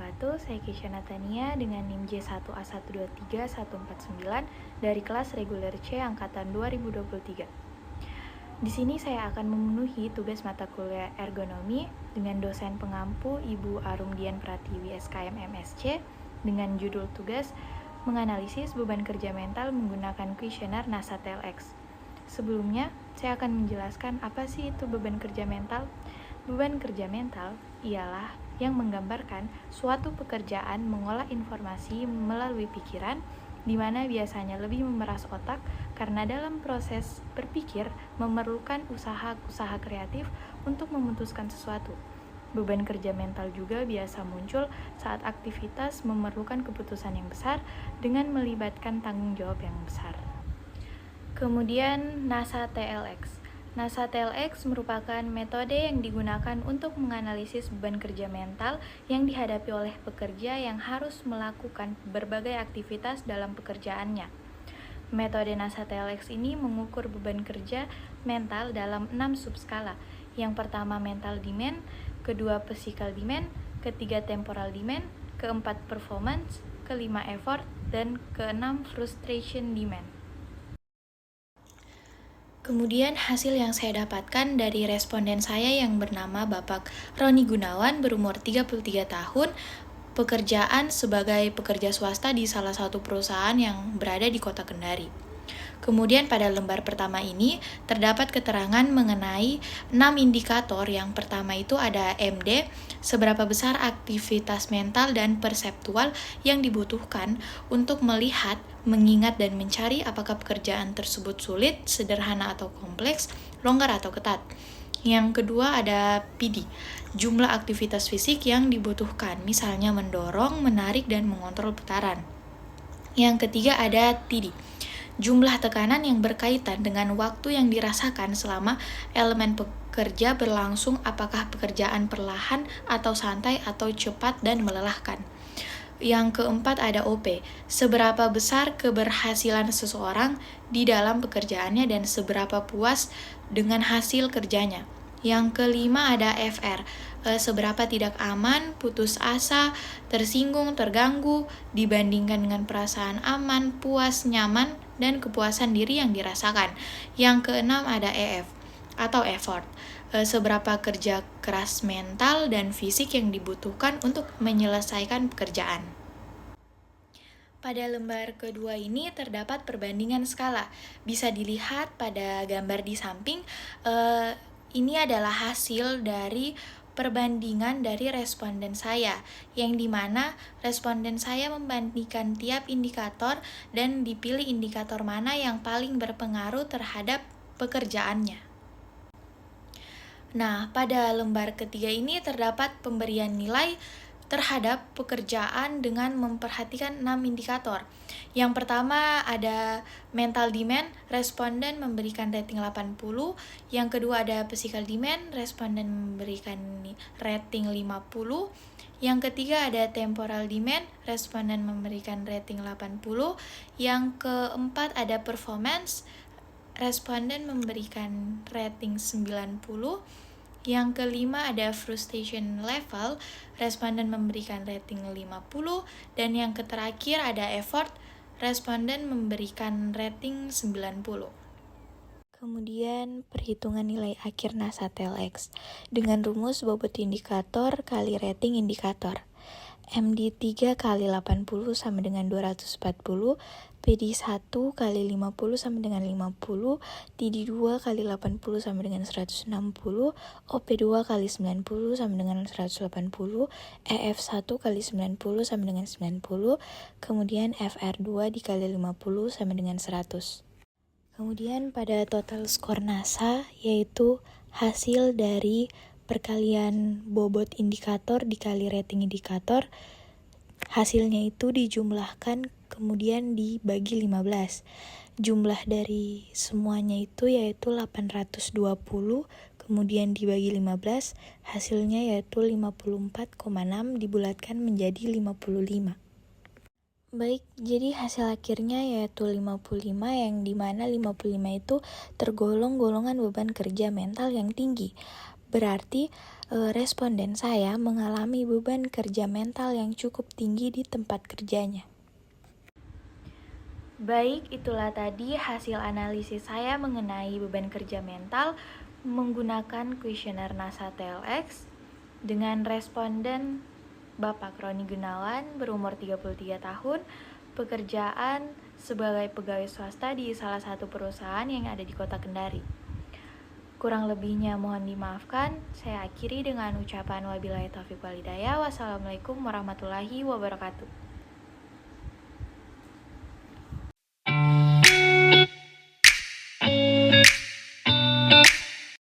wabarakatuh. Saya Keisha Natania dengan NIM J1A123149 dari kelas reguler C angkatan 2023. Di sini saya akan memenuhi tugas mata kuliah ergonomi dengan dosen pengampu Ibu Arum Dian Pratiwi SKM MSc dengan judul tugas menganalisis beban kerja mental menggunakan kuesioner NASA TLX. Sebelumnya, saya akan menjelaskan apa sih itu beban kerja mental. Beban kerja mental ialah yang menggambarkan suatu pekerjaan mengolah informasi melalui pikiran, di mana biasanya lebih memeras otak karena dalam proses berpikir memerlukan usaha kreatif untuk memutuskan sesuatu. Beban kerja mental juga biasa muncul saat aktivitas memerlukan keputusan yang besar dengan melibatkan tanggung jawab yang besar. Kemudian NASA TLX. NASA TLX merupakan metode yang digunakan untuk menganalisis beban kerja mental yang dihadapi oleh pekerja yang harus melakukan berbagai aktivitas dalam pekerjaannya. Metode NASA TLX ini mengukur beban kerja mental dalam 6 subskala. Yang pertama mental demand, kedua physical demand, ketiga temporal demand, keempat performance, kelima effort, dan keenam frustration demand. Kemudian hasil yang saya dapatkan dari responden saya yang bernama Bapak Roni Gunawan berumur 33 tahun, pekerjaan sebagai pekerja swasta di salah satu perusahaan yang berada di Kota Kendari. Kemudian pada lembar pertama ini terdapat keterangan mengenai 6 indikator. Yang pertama itu ada MD, seberapa besar aktivitas mental dan perseptual yang dibutuhkan untuk melihat, mengingat dan mencari apakah pekerjaan tersebut sulit, sederhana atau kompleks, longgar atau ketat. Yang kedua ada PD, jumlah aktivitas fisik yang dibutuhkan, misalnya mendorong, menarik, dan mengontrol putaran. Yang ketiga ada TD, jumlah tekanan yang berkaitan dengan waktu yang dirasakan selama elemen pekerja berlangsung, apakah pekerjaan perlahan atau santai atau cepat dan melelahkan. Yang keempat ada OP, seberapa besar keberhasilan seseorang di dalam pekerjaannya dan seberapa puas dengan hasil kerjanya. Yang kelima ada FR, seberapa tidak aman, putus asa, tersinggung, terganggu dibandingkan dengan perasaan aman, puas, nyaman, dan kepuasan diri yang dirasakan. Yang keenam ada EF atau effort, seberapa kerja keras mental dan fisik yang dibutuhkan untuk menyelesaikan pekerjaan. Pada lembar kedua ini terdapat perbandingan skala. Bisa dilihat pada gambar di samping. Ini adalah hasil dari perbandingan dari responden saya, yang dimana responden saya membandingkan tiap indikator dan dipilih indikator mana yang paling berpengaruh terhadap pekerjaannya. Nah, pada lembar ketiga ini terdapat pemberian nilai terhadap pekerjaan dengan memperhatikan 6 indikator. Yang pertama ada mental demand, responden memberikan rating 80. Yang kedua ada physical demand, responden memberikan rating 50. Yang ketiga ada temporal demand, responden memberikan rating 80. Yang keempat ada performance, responden memberikan rating 90. Yang kelima ada frustration level, responden memberikan rating 50. Dan yang terakhir ada effort, responden memberikan rating 90. Kemudian perhitungan nilai akhir NASA TLX dengan rumus bobot indikator kali rating indikator. MD 3 kali 80 sama dengan 240, PD 1 kali 50 sama dengan 50, TD 2 kali 80 sama dengan 160, OP 2 kali 90 sama dengan 180, EF 1 kali 90 sama dengan 90, kemudian FR 2 dikali 50 sama dengan 100. Kemudian pada total skor NASA yaitu hasil dari perkalian bobot indikator dikali rating indikator, hasilnya itu dijumlahkan kemudian dibagi 15. Jumlah dari semuanya itu yaitu 820, kemudian dibagi 15, hasilnya yaitu 54,6 dibulatkan menjadi 55. Baik, jadi hasil akhirnya yaitu 55, yang dimana 55 itu tergolong golongan beban kerja mental yang tinggi. Berarti responden saya mengalami beban kerja mental yang cukup tinggi di tempat kerjanya. Baik, itulah tadi hasil analisis saya mengenai beban kerja mental menggunakan kuesioner NASA TLX dengan responden Bapak Roni Gunawan berumur 33 tahun, pekerjaan sebagai pegawai swasta di salah satu perusahaan yang ada di Kota Kendari. Kurang lebihnya mohon dimaafkan, saya akhiri dengan ucapan wabillahi taufiq wal hidayah. Wassalamualaikum warahmatullahi wabarakatuh.